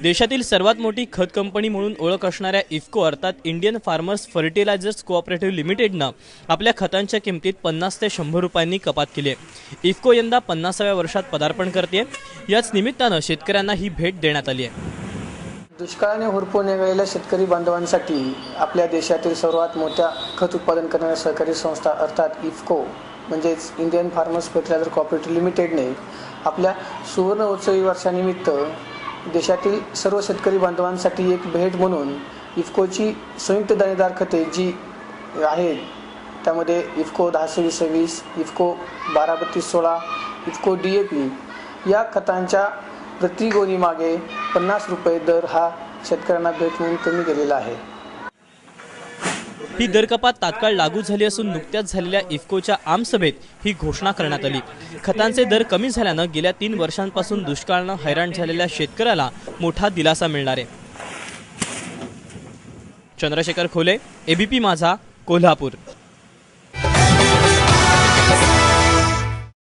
देशातील सर्वात मोठी खत कंपनी म्हणून ओळख असणाऱ्या इफ्को अर्थात इंडियन फार्मर्स फर्टिलायझर्स कोऑपरेटिव्ह लिमिटेडनं आपल्या खतांच्या किमतीत 50 ते 100 रुपयांनी कपात केली आहे। इफ्को यंदा 50व्या वर्षात पदार्पण करते। याच निमित्तानं शेतकऱ्यांना ही भेट देण्यात आली आहे। दुष्काळाने होरपळून गेलेल्या शेतकरी बांधवांसाठी आपल्या देशातील सर्वात मोठ्या खत उत्पादन करणाऱ्या सहकारी संस्था अर्थात इफ्को म्हणजेच इंडियन फार्मर्स फर्टिलायझर कोऑपरेटिव्ह लिमिटेडने आपल्या सुवर्ण उत्सवी वर्षानिमित्त देशातील सर्व शेतकरी बांधवांसाठी एक भेट म्हणून इफ्कोची संयुक्त दाणेदार खते जी आहेत त्यामध्ये इफ्को 10-20-20, इफ्को 12-32-16, इफ्को DAP या खतांच्या प्रति गोणी मागे 50 रुपये दर हा शेतकऱ्यांना भेट म्हणून कमी केलेला आहे। ही दर कपात तात्काळ लागू झाली असून नुकत्याच झालेल्या इफ्कोच्या आमसभेत ही घोषणा करण्यात आली। खतांचे दर कमी झाल्यानं गेल्या 3 वर्षांपासून दुष्काळानं हैराण झालेल्या शेतकऱ्याला मोठा दिलासा मिळणार आहे। चंद्रशेखर खोले, ABP माझा, कोल्हापूर।